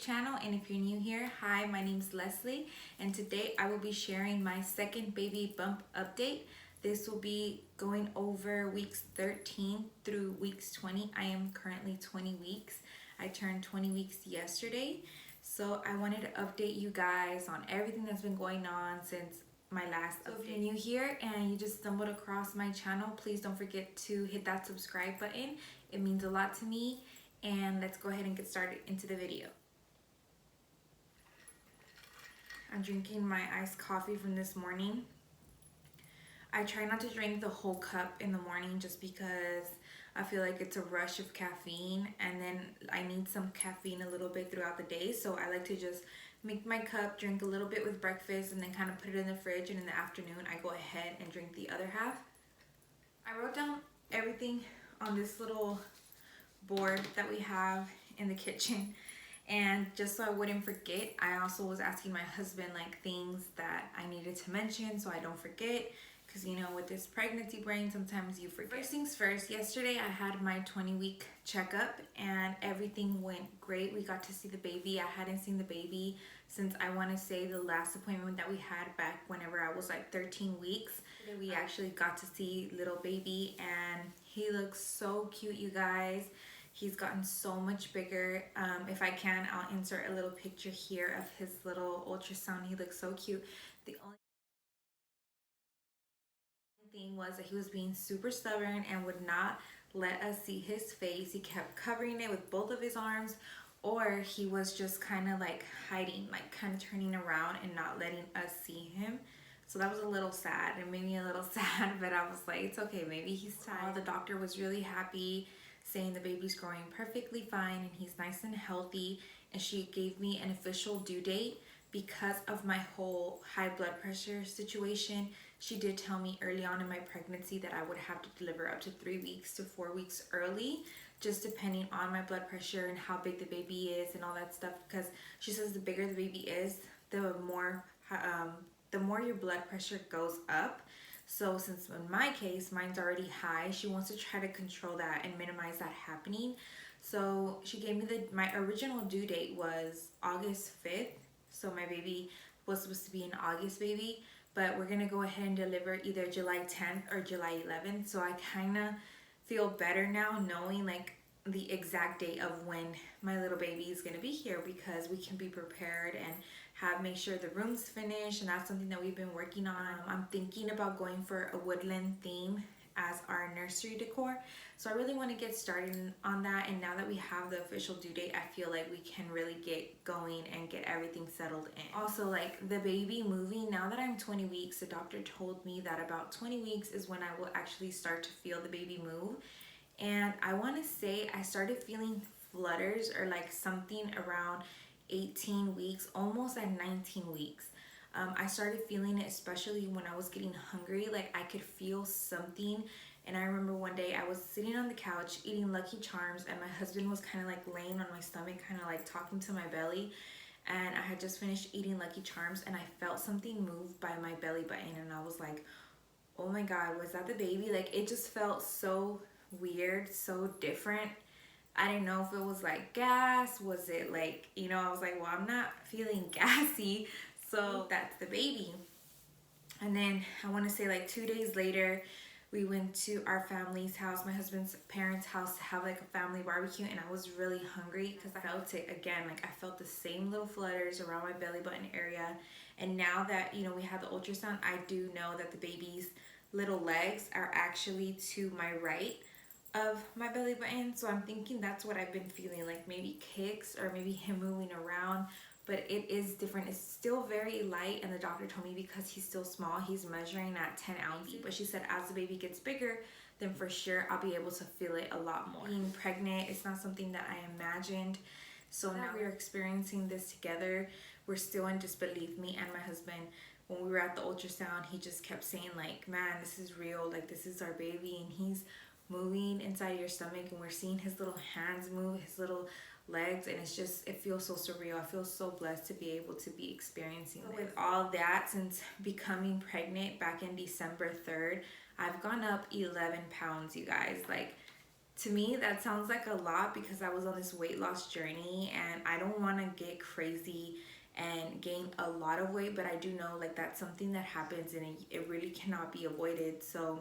channel, and if you're new here, hi, my name is Leslie, and today I will be sharing my second baby bump update. This will be going over weeks 13 through weeks 20. I am currently 20 weeks. I turned 20 weeks yesterday, so I wanted to update you guys on everything that's been going on since my last update. So if you're new here and you just stumbled across my channel, please don't forget to hit that subscribe button. It means a lot to me. And let's go ahead and get started into the video. I'm drinking my iced coffee from this morning. I try not to drink the whole cup in the morning just because I feel like it's a rush of caffeine, and then I need some caffeine a little bit throughout the day. So I like to just make my cup, drink a little bit with breakfast, and then kind of put it in the fridge, and in the afternoon I go ahead and drink the other half. I wrote down everything on this little board that we have in the kitchen, and just so I wouldn't forget, I also was asking my husband like things that I needed to mention so I don't forget, because you know, with this pregnancy brain sometimes you forget. First things first, yesterday I had my 20-week checkup and everything went great. We got to see the baby. I hadn't seen the baby since, I want to say, the last appointment that we had back whenever I was like 13 weeks. We actually got to see little baby, and he looks so cute, you guys. He's gotten so much bigger. If I can, I'll insert a little picture here of his little ultrasound. He looks so cute. The only thing was that he was being super stubborn and would not let us see his face. He kept covering it with both of his arms, or he was just kind of like hiding, like kind of turning around and not letting us see him. So that was a little sad. It made me a little sad, but I was like, it's okay, maybe he's tired. The doctor was really happy, saying the baby's growing perfectly fine and he's nice and healthy, and she gave me an official due date because of my whole high blood pressure situation. She did tell me early on in my pregnancy that I would have to deliver up to 3 weeks to 4 weeks early, just depending on my blood pressure and how big the baby is and all that stuff, because she says the bigger the baby is, the more your blood pressure goes up. So since in my case, mine's already high, she wants to try to control that and minimize that happening. So she gave me my original due date was August 5th. So my baby was supposed to be an August baby, but we're gonna go ahead and deliver either July 10th or July 11th. So I kind of feel better now knowing like the exact date of when my little baby is gonna be here, because we can be prepared and make sure the room's finished, and that's something that we've been working on. I'm thinking about going for a woodland theme as our nursery decor, so I really want to get started on that. And now that we have the official due date, I feel like we can really get going and get everything settled in. Also, like the baby moving, now that I'm 20 weeks, the doctor told me that about 20 weeks is when I will actually start to feel the baby move. And I want to say I started feeling flutters or like something around 18 weeks, almost at 19 weeks. I started feeling it, especially when I was getting hungry. Like I could feel something. And I remember one day I was sitting on the couch eating Lucky Charms, and my husband was kind of like laying on my stomach, kind of like talking to my belly. And I had just finished eating Lucky Charms, and I felt something move by my belly button, and I was like, oh my God, was that the baby? Like it just felt so weird, so different. I didn't know if it was like gas, was it like, you know, I was like, well, I'm not feeling gassy, so that's the baby. And then I want to say like 2 days later, we went to our family's house, my husband's parents' house, to have like a family barbecue, and I was really hungry because I felt it again. Like I felt the same little flutters around my belly button area. And now that, you know, we had the ultrasound, I do know that the baby's little legs are actually to my right of my belly button. So I'm thinking that's what I've been feeling, like maybe kicks or maybe him moving around, but it is different. It's still very light, and the doctor told me because he's still small, he's measuring at 10 ounces, but she said as the baby gets bigger, then for sure I'll be able to feel it a lot more. Being pregnant, it's not something that I imagined. So now we're experiencing this together. We're still in disbelief, me and my husband. When we were at the ultrasound, he just kept saying like, man, this is real, like this is our baby, and he's moving inside your stomach, and we're seeing his little hands move, his little legs, and it's just, it feels so surreal. I feel so blessed to be able to be experiencing this. With all that, since becoming pregnant back in December 3rd, I've gone up 11 pounds, you guys. Like To me, that sounds like a lot because I was on this weight loss journey and I don't want to get crazy and gain a lot of weight, but I do know like that's something that happens and it really cannot be avoided. So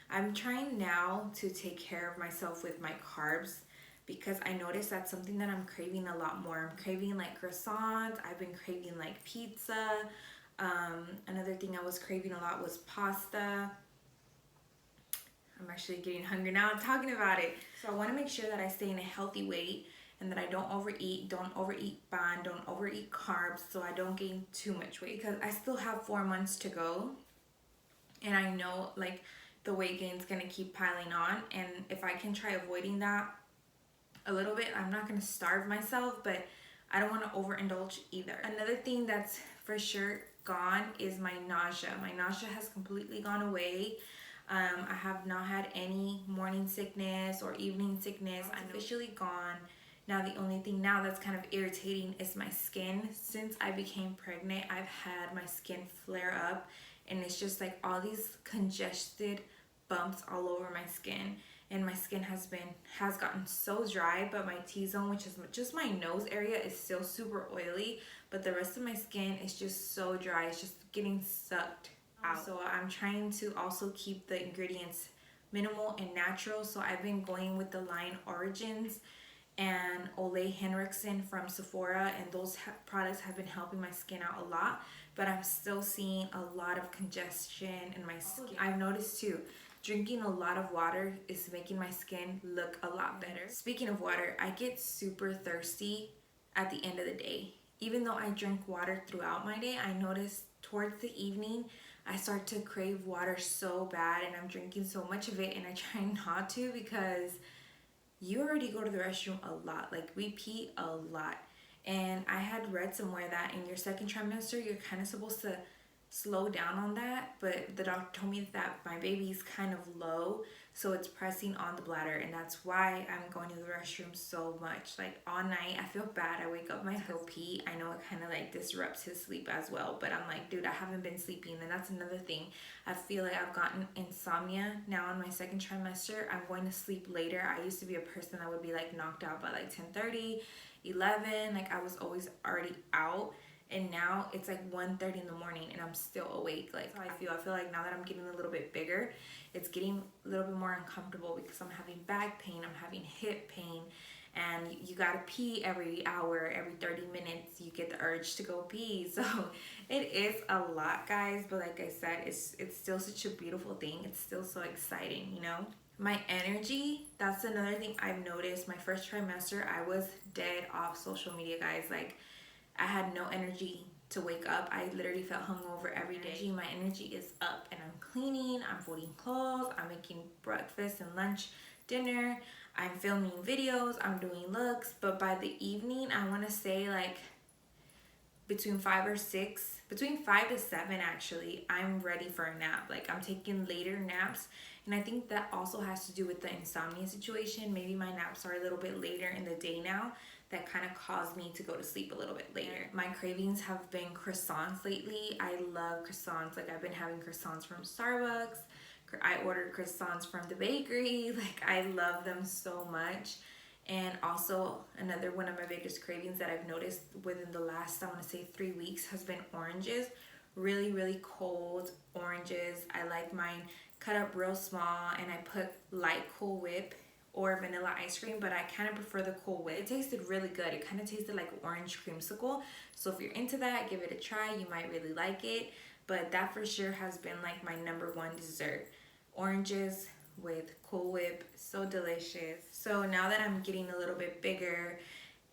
I'm trying now to take care of myself with my carbs because I noticed that's something that I'm craving a lot more. I'm craving like croissants, I've been craving like pizza. Another thing I was craving a lot was pasta. I'm actually getting hungry now talking about it. So I want to make sure that I stay in a healthy weight and that I don't overeat bun, don't overeat carbs, so I don't gain too much weight because I still have 4 months to go. And I know like the weight gain is going to keep piling on. And if I can try avoiding that a little bit, I'm not going to starve myself, but I don't want to overindulge either. Another thing that's for sure gone is my nausea. My nausea has completely gone away. I have not had any morning sickness or evening sickness. I'm officially gone. Now the only thing now that's kind of irritating is my skin. Since I became pregnant, I've had my skin flare up and it's just like all these congested bumps all over my skin. And my skin has gotten so dry, but my T-zone, which is just my nose area, is still super oily, but the rest of my skin is just so dry. It's just getting sucked out. So I'm trying to also keep the ingredients minimal and natural. So I've been going with the line Origins and Olay Henriksen from Sephora, and those products have been helping my skin out a lot, but I'm still seeing a lot of congestion in my skin. I've noticed too, drinking a lot of water is making my skin look a lot better. Speaking of water, I get super thirsty at the end of the day. Even though I drink water throughout my day, I notice towards the evening, I start to crave water so bad and I'm drinking so much of it, and I try not to because you already go to the restroom a lot. Like we pee a lot. And I had read somewhere that in your second trimester, you're kind of supposed to slow down on that, but the doctor told me that my baby's kind of low, so it's pressing on the bladder, and that's why I'm going to the restroom so much. Like all night, I feel bad. I wake up, my husband pee. I know it kind of like disrupts his sleep as well, but I'm like, dude, I haven't been sleeping, and that's another thing. I feel like I've gotten insomnia now in my second trimester. I'm going to sleep later. I used to be a person that would be like knocked out by like 10:30, 11. Like I was always already out. And now it's like 1:30 in the morning and I'm still awake. Like I feel like now that I'm getting a little bit bigger, it's getting a little bit more uncomfortable because I'm having back pain, I'm having hip pain, and you gotta pee every hour, every 30 minutes, you get the urge to go pee. So it is a lot, guys, but like I said, it's still such a beautiful thing. It's still so exciting, you know? My energy, that's another thing I've noticed. My first trimester, I was dead off social media, guys. Like I had no energy to wake up. I literally felt hungover every day. My energy is up and I'm cleaning, I'm folding clothes, I'm making breakfast and lunch, dinner, I'm filming videos, I'm doing looks. But by the evening, I want to say like between 5 to 7 actually, I'm ready for a nap. Like I'm taking later naps, and I think that also has to do with the insomnia situation. Maybe my naps are a little bit later in the day now, that kind of caused me to go to sleep a little bit later. My cravings have been croissants lately. I love croissants. Like I've been having croissants from Starbucks. I ordered croissants from the bakery. Like I love them so much. And also another one of my biggest cravings that I've noticed within the last, I want to say 3 weeks, has been oranges. Really, really cold oranges. I like mine cut up real small, and I put light Cool Whip or vanilla ice cream, but I kind of prefer the Cool Whip. It tasted really good. It kind of tasted like orange creamsicle. So if you're into that, give it a try. You might really like it. But that for sure has been like my #1 dessert. Oranges with Cool Whip, so delicious. So now that I'm getting a little bit bigger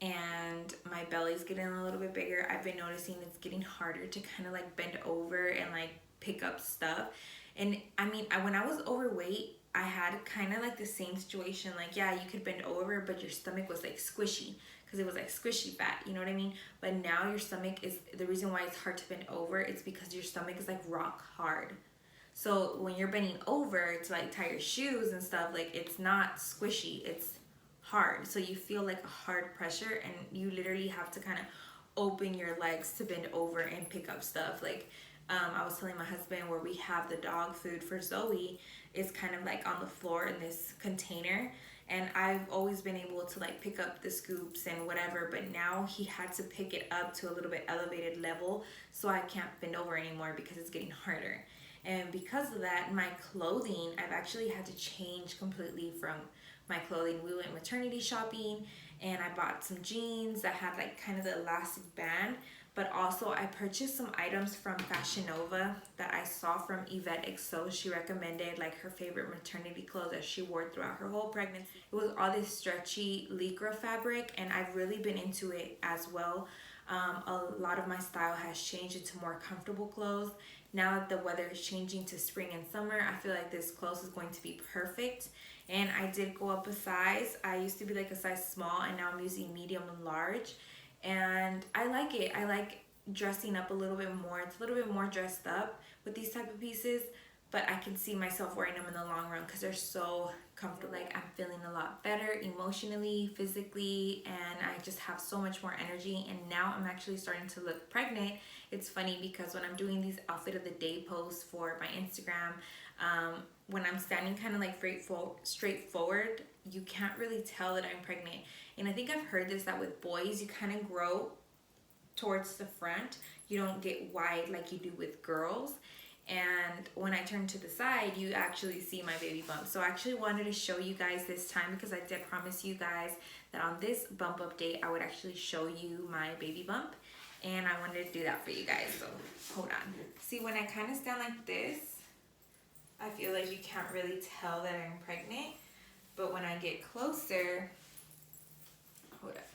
and my belly's getting a little bit bigger, I've been noticing it's getting harder to kind of like bend over and like pick up stuff. And I mean, when I was overweight, I had kind of like the same situation. Like, yeah, you could bend over, but your stomach was like squishy because it was like squishy fat, you know what I mean? But now your stomach is, the reason why it's hard to bend over, it's because your stomach is like rock hard. So when you're bending over to like tie your shoes and stuff, like it's not squishy, it's hard. So you feel like a hard pressure, and you literally have to kind of open your legs to bend over and pick up stuff. Like I was telling my husband, where we have the dog food for Zoe is kind of like on the floor in this container, and I've always been able to like pick up the scoops and whatever, but now he had to pick it up to a little bit elevated level, so I can't bend over anymore because it's getting harder. And because of that, my clothing, I've actually had to change completely from my clothing. We went maternity shopping and I bought some jeans that had like kind of the elastic band, but also I purchased some items from Fashion Nova that I saw from Yvette XO. She recommended like her favorite maternity clothes that she wore throughout her whole pregnancy. It was all this stretchy lycra fabric, and I've really been into it as well. A lot of my style has changed into more comfortable clothes. Now that the weather is changing to spring and summer, I feel like this clothes is going to be perfect. And I did go up a size. I used to be like a size small, and now I'm using medium and large. And I like it. I like dressing up a little bit more. It's a little bit more dressed up with these type of pieces, but I can see myself wearing them in the long run because they're so comfortable. Like, I'm feeling a lot better emotionally, physically, and I just have so much more energy. And now I'm actually starting to look pregnant. It's funny because when I'm doing these outfit of the day posts for my Instagram, when I'm standing kind of like straightforward, you can't really tell that I'm pregnant. And I think I've heard this, that with boys, you kind of grow towards the front. You don't get wide like you do with girls. And when I turn to the side, you actually see my baby bump. So I actually wanted to show you guys this time, because I did promise you guys that on this bump update, I would actually show you my baby bump. And I wanted to do that for you guys, so hold on. See, when I kind of stand like this, I feel like you can't really tell that I'm pregnant. But when I get closer, hold up,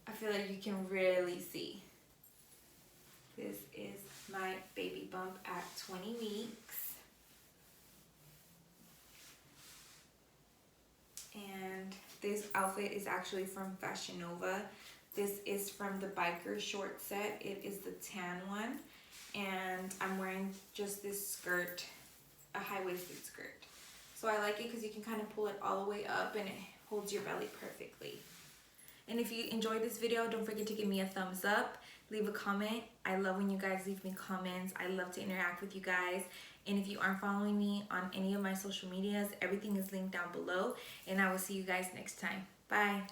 I feel like you can really see. This is my baby bump at 20 weeks. And this outfit is actually from Fashion Nova. This is from the biker short set. It is the tan one. And I'm wearing just this skirt, a high-waisted skirt. So I like it because you can kind of pull it all the way up and it holds your belly perfectly. And if you enjoyed this video, don't forget to give me a thumbs up. Leave a comment. I love when you guys leave me comments. I love to interact with you guys. And if you aren't following me on any of my social medias, everything is linked down below. And I will see you guys next time. Bye.